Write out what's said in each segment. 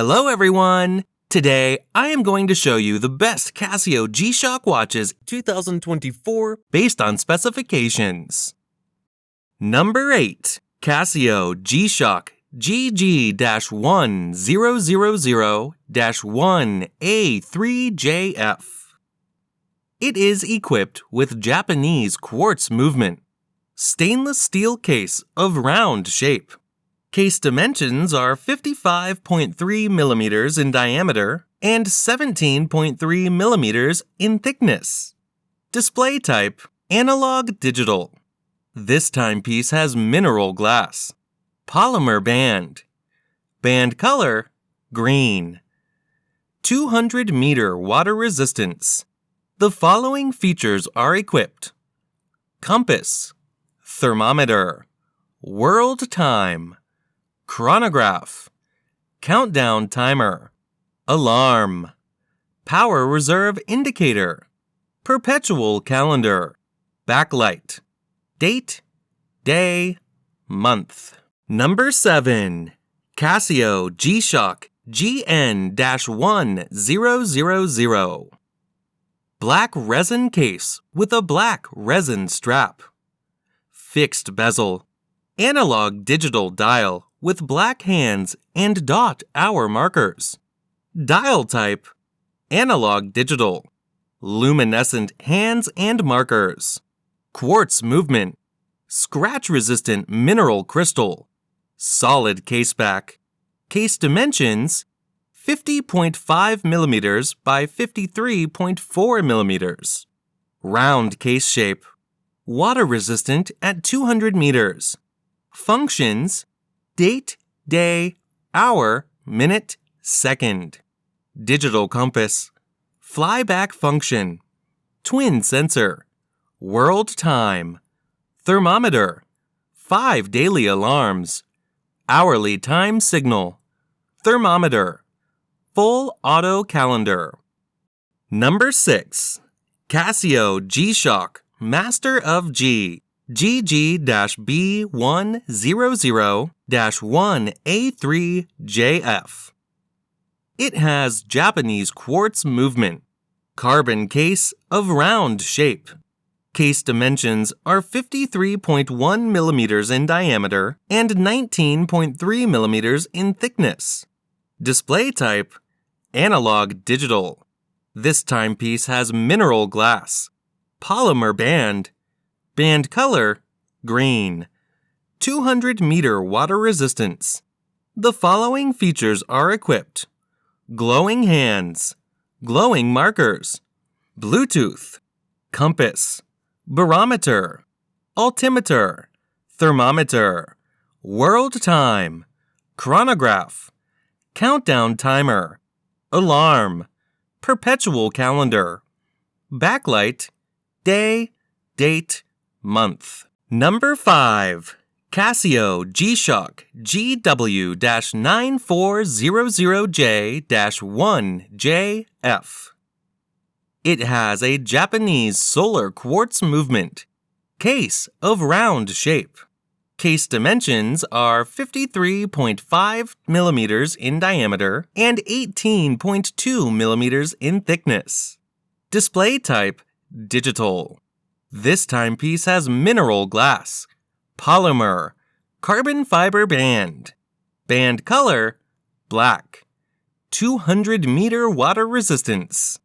Hello everyone! Today, I am going to show you the best Casio G-SHOCK watches 2024 based on specifications. Number 8. Casio G-SHOCK GW9400-1 A3JF. It is equipped with Japanese quartz movement, stainless steel case of round shape. Case dimensions are 55.3 millimeters in diameter and 17.3 millimeters in thickness. Display type, analog digital. This timepiece has mineral glass. Polymer band. Band color, green. 200-meter water resistance. The following features are equipped: compass, thermometer, world time, chronograph, countdown timer, alarm, power reserve indicator, perpetual calendar, backlight, date, day, month. Number 7. Casio G-SHOCK GN-1000. Black resin case with a black resin strap. Fixed bezel. Analog digital dial with black hands and dot hour markers. Dial type, analog digital. Luminescent hands and markers. Quartz movement. Scratch-resistant mineral crystal. Solid case back. Case dimensions, 50.5 millimeters by 53.4 millimeters. Round case shape. Water resistant at 200 meters. Functions, date, day, hour, minute, second. Digital compass. Flyback function. Twin sensor. World time. Thermometer. 5 daily alarms. Hourly time signal. Thermometer. Full auto calendar. Number 6. Casio G-SHOCK Master of G GG-B100-1 A3JF. It has Japanese quartz movement. Carbon case of round shape. Case dimensions are 53.1 millimeters in diameter and 19.3 millimeters in thickness. Display type, analog digital. This timepiece has mineral glass. Polymer band. Band color, green. 200-meter water resistance. The following features are equipped: glowing hands, glowing markers, Bluetooth, compass, barometer, altimeter, thermometer, world time, chronograph, countdown timer, alarm, perpetual calendar, backlight, day, date, month. Number 5. Casio G-SHOCK GW9400-1 JF. It has a Japanese solar quartz movement. Case of round shape. Case dimensions are 53.5 millimeters in diameter and 18.2 millimeters in thickness. Display type, digital. This timepiece has mineral glass, polymer, carbon fiber band. Band color, black. 200-meter water resistance.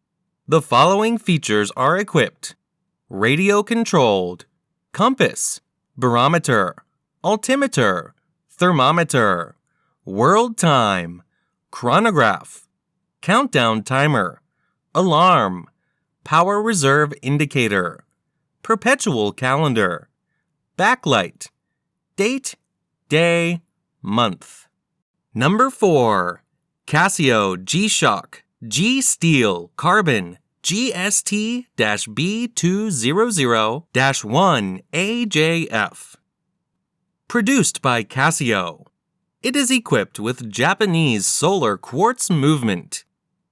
The following features are equipped: radio-controlled, compass, barometer, altimeter, thermometer, world time, chronograph, countdown timer, alarm, power reserve indicator, perpetual calendar, backlight, date, day, month. Number 4. Casio G-SHOCK G-Steel Carbon GST-B200-1 AJF. Produced by Casio. It is equipped with Japanese solar quartz movement.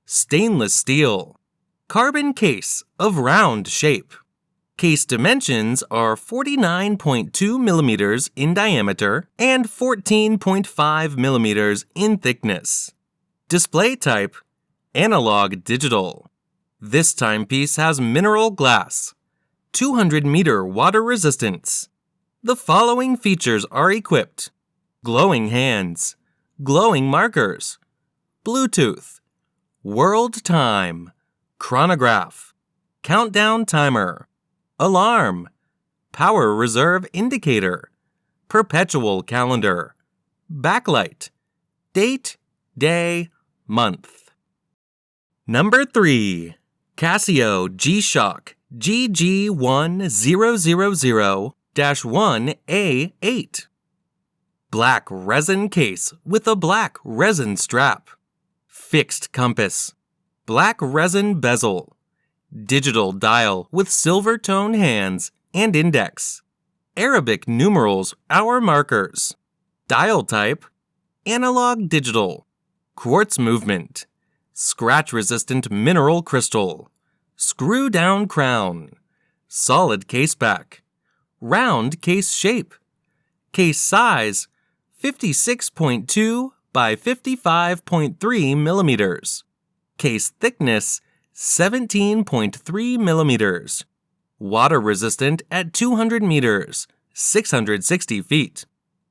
Stainless steel. Carbon case of round shape. Case dimensions are 49.2 millimeters in diameter and 14.5 millimeters in thickness. Display type, analog digital. This timepiece has mineral glass, 200-meter water resistance. The following features are equipped: glowing hands, glowing markers, Bluetooth, world time, chronograph, countdown timer, alarm, power reserve indicator, perpetual calendar, backlight, date, day, month. Number 3. Casio G-SHOCK GW9400-1 AS. Black resin case with a black resin strap. Fixed compass. Black resin bezel. Digital dial with silver tone hands and index. Arabic numerals, hour markers. Dial type, analog digital. Quartz movement. Scratch-resistant mineral crystal. Screw-down crown. Solid case back. Round case shape. Case size, 56.2 by 55.3 millimeters. Case thickness, 17.3 millimeters. Water resistant at 200 meters, 660 feet.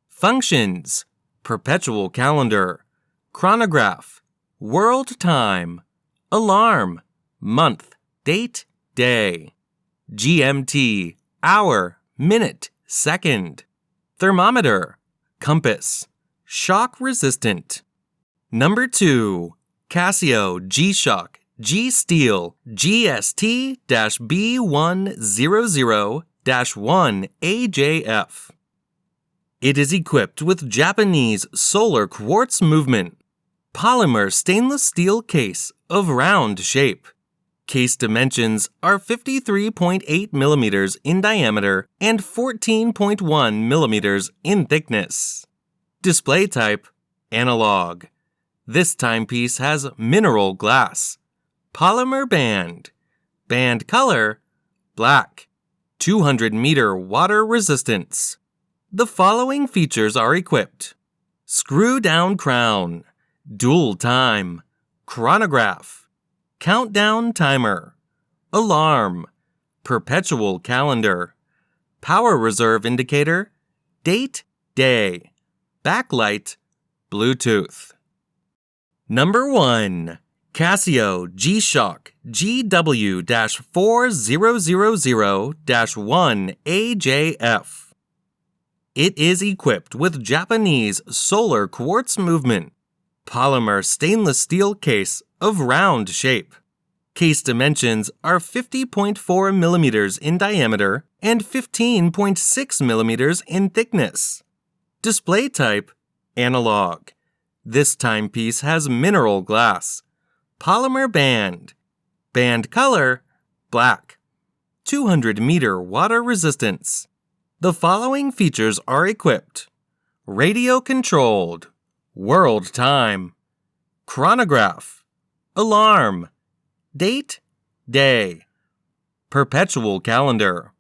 Functions: perpetual calendar, chronograph, world time, alarm, month, date, day, GMT, hour, minute, second, thermometer, compass, shock resistant. Number 2. Casio G-SHOCK G-Steel GST-B100-1 AS. It is equipped with Japanese solar quartz movement, polymer stainless steel case of round shape. Case dimensions are 53.8 millimeters in diameter and 14.1 millimeters in thickness. Display type, analog. This timepiece has mineral glass. Polymer band. Band color, black. 200-meter water resistance. The following features are equipped: screw-down crown, dual time, chronograph, countdown timer, alarm, perpetual calendar, power reserve indicator, date, day, backlight, Bluetooth. Number 1. Casio G-SHOCK GW9400-1 AS. It is equipped with Japanese solar quartz movement, polymer stainless steel case of round shape. Case dimensions are 50.4 millimeters in diameter and 15.6 millimeters in thickness. Display type, analog. This timepiece has mineral glass. Polymer band. Band color, black. 200-meter water resistance. The following features are equipped: radio controlled, world time, chronograph, alarm, date, day, perpetual calendar,